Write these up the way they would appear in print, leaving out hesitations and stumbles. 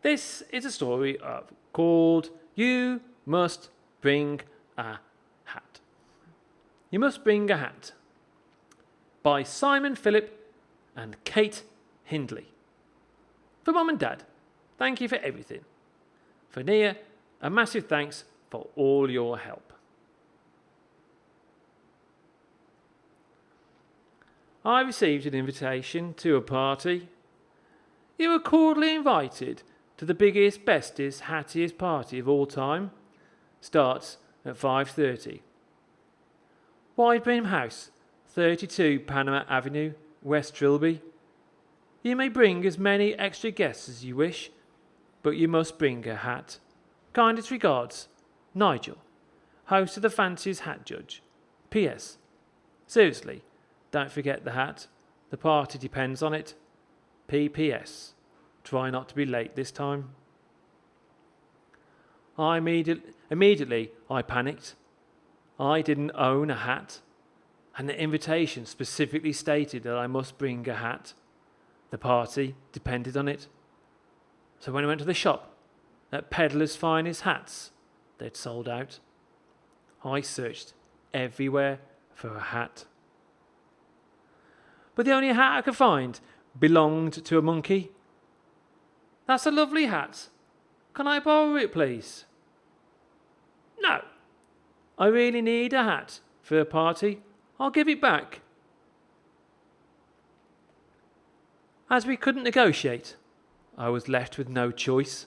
This is a story called You Must Bring a Hat. You Must Bring a Hat by Simon Phillip and Kate Hindley. For Mum and Dad, thank you for everything. For Nia, a massive thanks for all your help. I received an invitation to a party. You were cordially invited to the biggest, bestest, hattiest party of all time. Starts at 5:30. Wide Brim House, 32 Panama Avenue, West Trilby. You may bring as many extra guests as you wish, but you must bring a hat. Kindest regards, Nigel, host of the Fancy's Hat Judge. P.S. Seriously, don't forget the hat. The party depends on it. P.P.S. Try not to be late this time. Immediately I panicked. I didn't own a hat, and the invitation specifically stated that I must bring a hat. The party depended on it. So when I went to the shop at Peddler's Finest Hats, they'd sold out. I searched everywhere for a hat. But the only hat I could find belonged to a monkey. That's a lovely hat. Can I borrow it, please? No. I really need a hat for a party. I'll give it back. As we couldn't negotiate, I was left with no choice.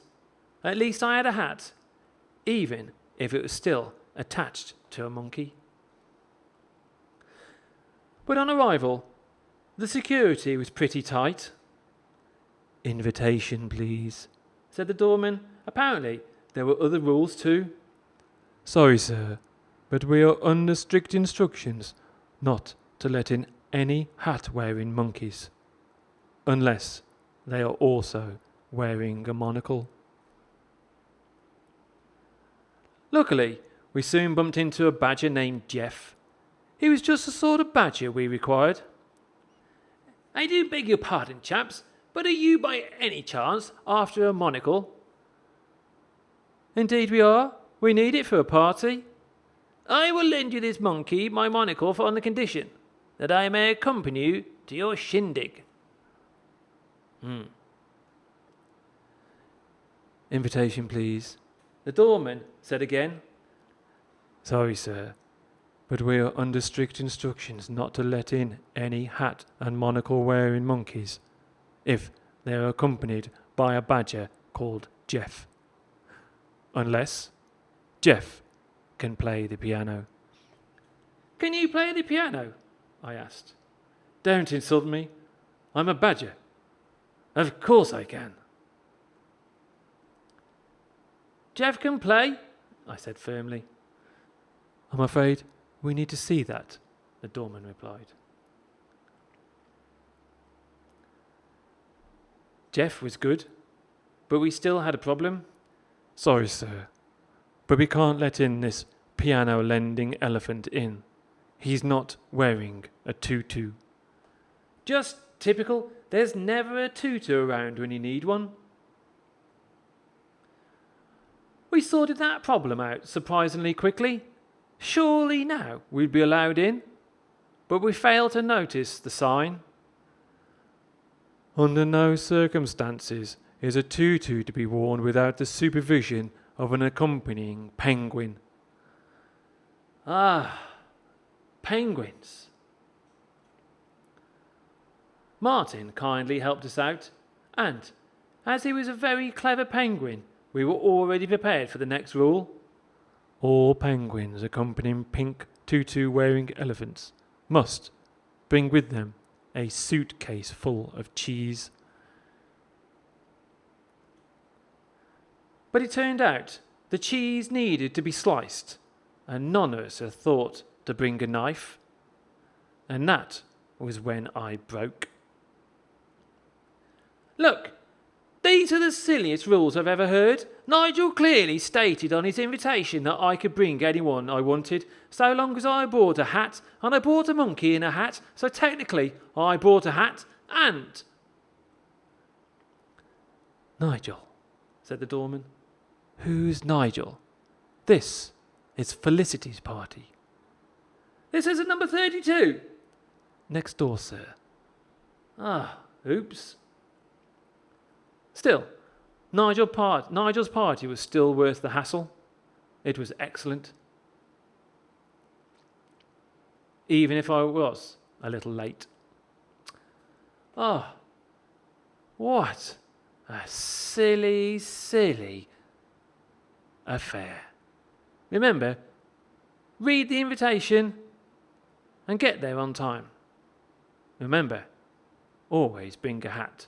At least I had a hat, even if it was still attached to a monkey. But on arrival, the security was pretty tight. Invitation, please, said the doorman. Apparently, there were other rules too. Sorry, sir, but we are under strict instructions not to let in any hat-wearing monkeys, unless they are also wearing a monocle. Luckily, we soon bumped into a badger named Jeff. He was just the sort of badger we required. I do beg your pardon, chaps, but are you by any chance after a monocle? Indeed we are. We need it for a party. I will lend you this monkey my monocle on the condition that I may accompany you to your shindig. Invitation, please, the doorman said again. Sorry, sir, but we are under strict instructions not to let in any hat and monocle wearing monkeys if they are accompanied by a badger called Jeff. Unless Jeff can play the piano. Can you play the piano? I asked. Don't insult me. I'm a badger. Of course I can. Jeff can play, I said firmly. I'm afraid we need to see that, the doorman replied. Jeff was good, but we still had a problem. Sorry, sir, but we can't let in this piano-lending elephant in. He's not wearing a tutu. Just typical. There's never a tutu around when you need one. We sorted that problem out surprisingly quickly. Surely now we'd be allowed in. But we failed to notice the sign. Under no circumstances is a tutu to be worn without the supervision of an accompanying penguin. Ah, penguins. Martin kindly helped us out, and as he was a very clever penguin, we were already prepared for the next rule. All penguins accompanying pink tutu-wearing elephants must bring with them a suitcase full of cheese. But it turned out the cheese needed to be sliced, and none of us had thought to bring a knife. And that was when I broke. Look, these are the silliest rules I've ever heard. Nigel clearly stated on his invitation that I could bring anyone I wanted, so long as I bought a hat, and I bought a monkey in a hat, so technically I bought a hat and... Nigel, said the doorman. Who's Nigel? This is Felicity's party. This is at number 32. Next door, sir. Ah, oops. Still, Nigel's party was still worth the hassle. It was excellent. Even if I was a little late. Ah, what a silly, silly affair. Remember, read the invitation and get there on time. Remember, always bring a hat.